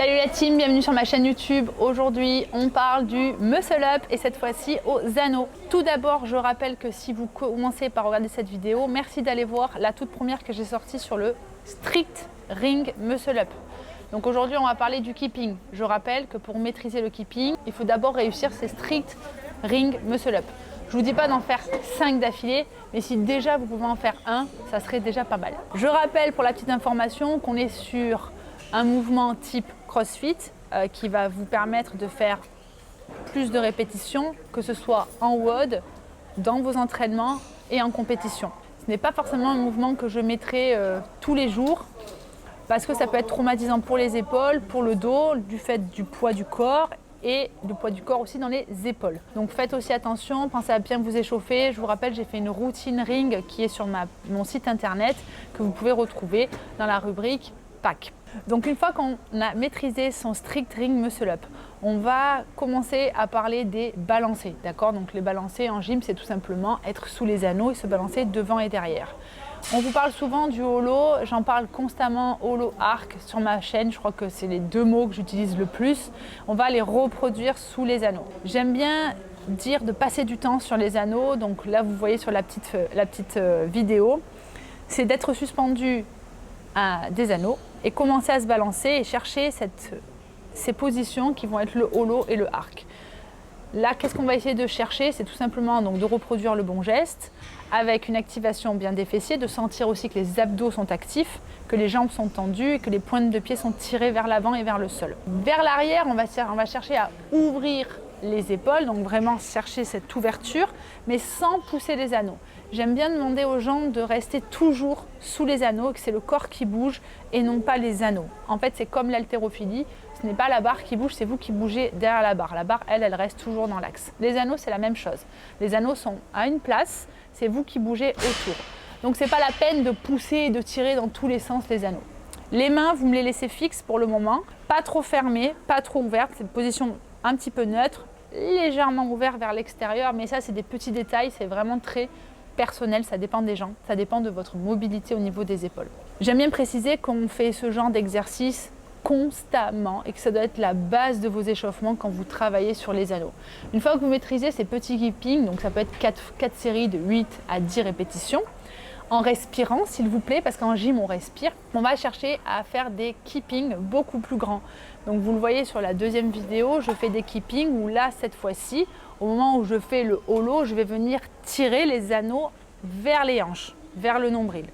Salut la team, bienvenue sur ma chaîne YouTube. Aujourd'hui, on parle du muscle up et cette fois-ci aux anneaux. Tout d'abord, je rappelle que si vous commencez par regarder cette vidéo, merci d'aller voir la toute première que j'ai sortie sur le strict ring muscle up. Donc aujourd'hui, on va parler du keeping. Je rappelle que pour maîtriser le keeping, il faut d'abord réussir ces strict ring muscle up. Je vous dis pas d'en faire 5 d'affilée, mais si déjà vous pouvez en faire un, ça serait déjà pas mal. Je rappelle pour la petite information qu'on est sur un mouvement type CrossFit qui va vous permettre de faire plus de répétitions, que ce soit en WOD, dans vos entraînements et en compétition. Ce n'est pas forcément un mouvement que je mettrai tous les jours parce que ça peut être traumatisant pour les épaules, pour le dos, du fait du poids du corps et du poids du corps aussi dans les épaules. Donc faites aussi attention, pensez à bien vous échauffer. Je vous rappelle, j'ai fait une routine ring qui est sur mon site internet que vous pouvez retrouver dans la rubrique PAC. Donc une fois qu'on a maîtrisé son strict ring muscle up, on va commencer à parler des balancés, d'accord? Donc les balancés en gym, c'est tout simplement être sous les anneaux et se balancer devant et derrière. On vous parle souvent du holo, j'en parle constamment, holo arc sur ma chaîne, je crois que c'est les deux mots que j'utilise le plus. On va les reproduire sous les anneaux. J'aime bien dire de passer du temps sur les anneaux, donc là vous voyez sur la petite vidéo, c'est d'être suspendu à des anneaux et commencer à se balancer et chercher ces positions qui vont être le holo et le arc. Là, qu'est-ce qu'on va essayer de chercher? C'est tout simplement donc de reproduire le bon geste avec une activation bien des fessiers, de sentir aussi que les abdos sont actifs, que les jambes sont tendues et que les pointes de pied sont tirées vers l'avant et vers le sol. Vers l'arrière, on va chercher à ouvrir les épaules, donc vraiment chercher cette ouverture, mais sans pousser les anneaux. J'aime bien demander aux gens de rester toujours sous les anneaux, que c'est le corps qui bouge et non pas les anneaux. En fait, c'est comme l'haltérophilie, ce n'est pas la barre qui bouge, c'est vous qui bougez derrière la barre. La barre, elle reste toujours dans l'axe. Les anneaux, c'est la même chose. Les anneaux sont à une place, c'est vous qui bougez autour. Donc, ce n'est pas la peine de pousser et de tirer dans tous les sens les anneaux. Les mains, vous me les laissez fixes pour le moment, pas trop fermées, pas trop ouvertes, c'est une position un petit peu neutre, légèrement ouvert vers l'extérieur, mais ça, c'est des petits détails, c'est vraiment très personnel, ça dépend des gens, ça dépend de votre mobilité au niveau des épaules. J'aime bien préciser qu'on fait ce genre d'exercice constamment et que ça doit être la base de vos échauffements quand vous travaillez sur les anneaux. Une fois que vous maîtrisez ces petits keeping, donc ça peut être 4 séries de 8 à 10 répétitions, en respirant s'il vous plaît, parce qu'en gym on respire, on va chercher à faire des keeping beaucoup plus grands. Donc vous le voyez sur la deuxième vidéo, je fais des keeping où là cette fois-ci, au moment où je fais le holo, je vais venir tirer les anneaux vers les hanches, vers le nombril.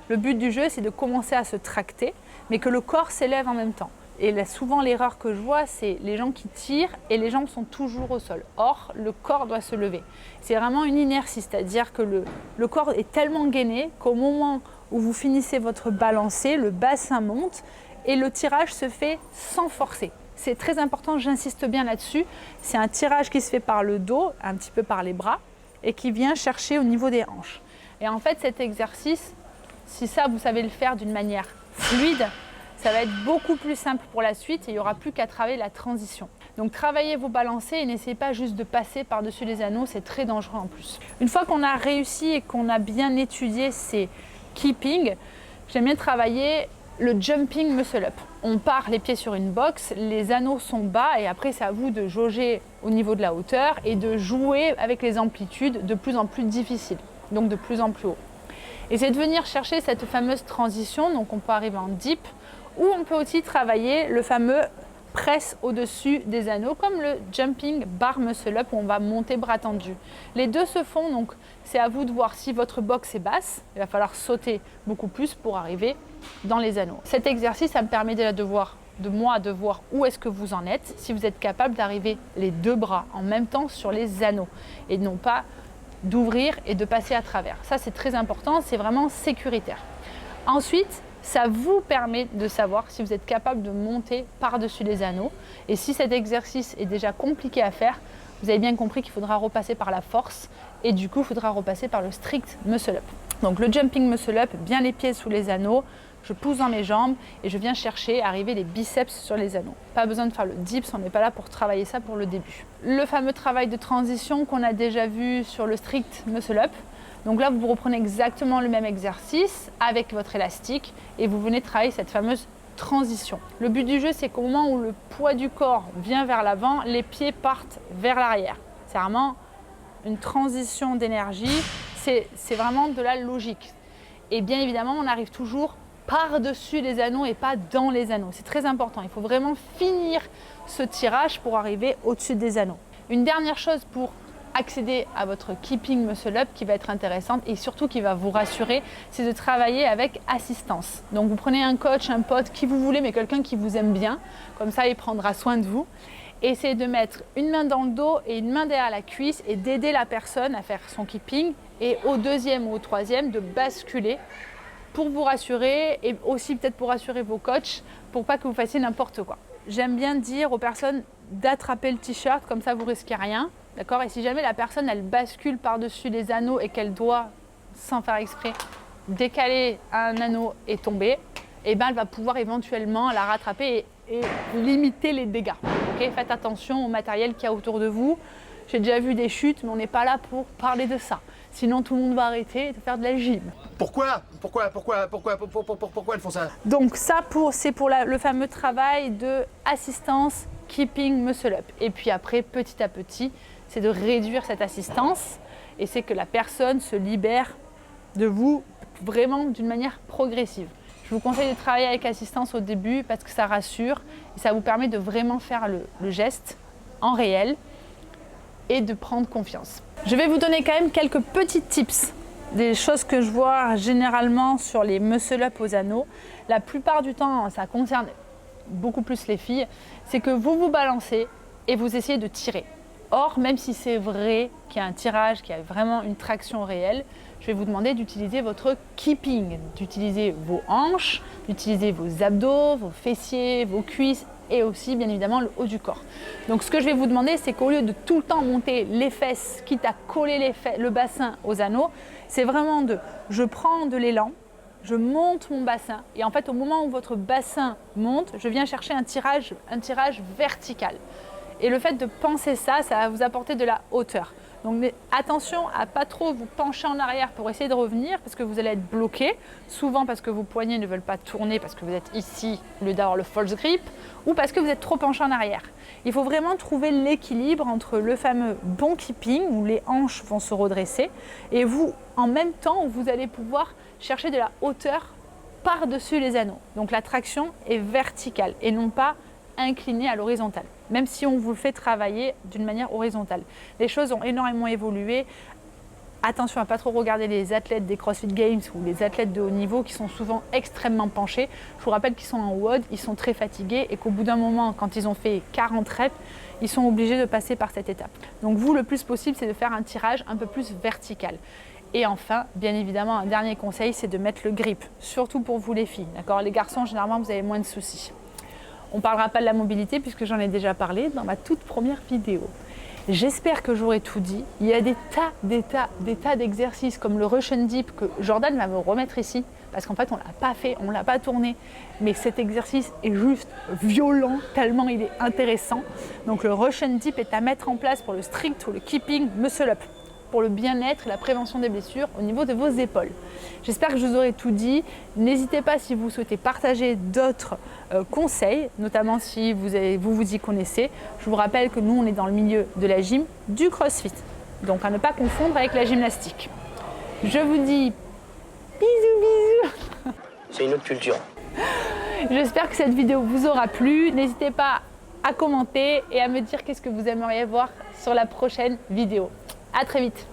Le but du jeu, c'est de commencer à se tracter, mais que le corps s'élève en même temps. Et là, souvent, l'erreur que je vois, c'est les gens qui tirent et les jambes sont toujours au sol. Or, le corps doit se lever. C'est vraiment une inertie, c'est-à-dire que le corps est tellement gainé qu'au moment où vous finissez votre balancé, le bassin monte et le tirage se fait sans forcer. C'est très important, j'insiste bien là-dessus. C'est un tirage qui se fait par le dos, un petit peu par les bras, et qui vient chercher au niveau des hanches. Et en fait, cet exercice, si ça, vous savez le faire d'une manière fluide, ça va être beaucoup plus simple pour la suite et il n'y aura plus qu'à travailler la transition. Donc travaillez vos balancés et n'essayez pas juste de passer par-dessus les anneaux, c'est très dangereux en plus. Une fois qu'on a réussi et qu'on a bien étudié ces keeping, j'aime bien travailler le jumping muscle up. On part les pieds sur une box, les anneaux sont bas et après c'est à vous de jauger au niveau de la hauteur et de jouer avec les amplitudes de plus en plus difficiles, donc de plus en plus haut. Et c'est de venir chercher cette fameuse transition, donc on peut arriver en dip, ou on peut aussi travailler le fameux presse au-dessus des anneaux, comme le jumping bar muscle up où on va monter bras tendus. Les deux se font, donc c'est à vous de voir si votre box est basse, il va falloir sauter beaucoup plus pour arriver dans les anneaux. Cet exercice, ça me permet déjà de voir où est-ce que vous en êtes, si vous êtes capable d'arriver les deux bras en même temps sur les anneaux, et non pas d'ouvrir et de passer à travers. Ça, c'est très important, c'est vraiment sécuritaire. Ensuite, ça vous permet de savoir si vous êtes capable de monter par-dessus les anneaux. Et si cet exercice est déjà compliqué à faire, vous avez bien compris qu'il faudra repasser par la force et du coup, il faudra repasser par le strict muscle up. Donc le jumping muscle up, bien les pieds sous les anneaux, je pousse dans mes jambes et je viens chercher à arriver les biceps sur les anneaux. Pas besoin de faire le dips, on n'est pas là pour travailler ça pour le début. Le fameux travail de transition qu'on a déjà vu sur le strict muscle up. Donc là, vous reprenez exactement le même exercice avec votre élastique et vous venez travailler cette fameuse transition. Le but du jeu, c'est qu'au moment où le poids du corps vient vers l'avant, les pieds partent vers l'arrière. C'est vraiment une transition d'énergie, c'est vraiment de la logique. Et bien évidemment, on arrive toujours par-dessus les anneaux et pas dans les anneaux. C'est très important, il faut vraiment finir ce tirage pour arriver au-dessus des anneaux. Une dernière chose pour accéder à votre Keeping Muscle Up qui va être intéressante et surtout qui va vous rassurer, c'est de travailler avec assistance. Donc vous prenez un coach, un pote, qui vous voulez, mais quelqu'un qui vous aime bien, comme ça il prendra soin de vous. Essayez de mettre une main dans le dos et une main derrière la cuisse et d'aider la personne à faire son keeping et au deuxième ou au troisième de basculer pour vous rassurer et aussi peut-être pour rassurer vos coachs pour pas que vous fassiez n'importe quoi. J'aime bien dire aux personnes d'attraper le t-shirt, comme ça vous risquez rien, d'accord? Et si jamais la personne elle bascule par-dessus les anneaux et qu'elle doit, sans faire exprès, décaler un anneau et tomber, et ben elle va pouvoir éventuellement la rattraper et limiter les dégâts. Okay, faites attention au matériel qu'il y a autour de vous. J'ai déjà vu des chutes, mais on n'est pas là pour parler de ça. Sinon, tout le monde va arrêter de faire de la gym. Pourquoi elles font ça? Donc ça, c'est pour le fameux travail de assistance Keeping Muscle Up. Et puis après, petit à petit, c'est de réduire cette assistance et c'est que la personne se libère de vous vraiment d'une manière progressive. Je vous conseille de travailler avec assistance au début parce que ça rassure et ça vous permet de vraiment faire le geste en réel et de prendre confiance. Je vais vous donner quand même quelques petits tips, des choses que je vois généralement sur les muscle-up aux anneaux. La plupart du temps, ça concerne beaucoup plus les filles, c'est que vous vous balancez et vous essayez de tirer. Or, même si c'est vrai qu'il y a un tirage, qu'il y a vraiment une traction réelle, je vais vous demander d'utiliser votre keeping, d'utiliser vos hanches, d'utiliser vos abdos, vos fessiers, vos cuisses et aussi bien évidemment le haut du corps. Donc ce que je vais vous demander, c'est qu'au lieu de tout le temps monter les fesses, quitte à coller le bassin aux anneaux, c'est vraiment je prends de l'élan, je monte mon bassin et en fait au moment où votre bassin monte, je viens chercher un tirage vertical. Et le fait de penser ça, ça va vous apporter de la hauteur. Donc attention à pas trop vous pencher en arrière pour essayer de revenir parce que vous allez être bloqué, souvent parce que vos poignets ne veulent pas tourner parce que vous êtes ici au lieu d'avoir le false grip ou parce que vous êtes trop penché en arrière. Il faut vraiment trouver l'équilibre entre le fameux bon keeping où les hanches vont se redresser et vous, en même temps, vous allez pouvoir chercher de la hauteur par-dessus les anneaux. Donc la traction est verticale et non pas inclinée à l'horizontale, même si on vous le fait travailler d'une manière horizontale. Les choses ont énormément évolué. Attention à ne pas trop regarder les athlètes des CrossFit Games ou les athlètes de haut niveau qui sont souvent extrêmement penchés. Je vous rappelle qu'ils sont en WOD, ils sont très fatigués et qu'au bout d'un moment, quand ils ont fait 40 reps, ils sont obligés de passer par cette étape. Donc vous, le plus possible, c'est de faire un tirage un peu plus vertical. Et enfin, bien évidemment, un dernier conseil, c'est de mettre le grip, surtout pour vous les filles. D'accord ? Les garçons, généralement, vous avez moins de soucis. On ne parlera pas de la mobilité puisque j'en ai déjà parlé dans ma toute première vidéo. J'espère que j'aurai tout dit. Il y a des tas d'exercices comme le Russian Dip que Jordan va me remettre ici parce qu'en fait on ne l'a pas fait, on ne l'a pas tourné. Mais cet exercice est juste violent tellement il est intéressant. Donc le Russian Dip est à mettre en place pour le strict ou le keeping muscle up, pour le bien-être et la prévention des blessures au niveau de vos épaules. J'espère que je vous aurai tout dit. N'hésitez pas si vous souhaitez partager d'autres conseils, notamment si vous y connaissez. Je vous rappelle que nous, on est dans le milieu de la gym, du CrossFit. Donc à ne pas confondre avec la gymnastique. Je vous dis bisous. C'est une autre culture. J'espère que cette vidéo vous aura plu. N'hésitez pas à commenter et à me dire qu'est-ce que vous aimeriez voir sur la prochaine vidéo. À très vite.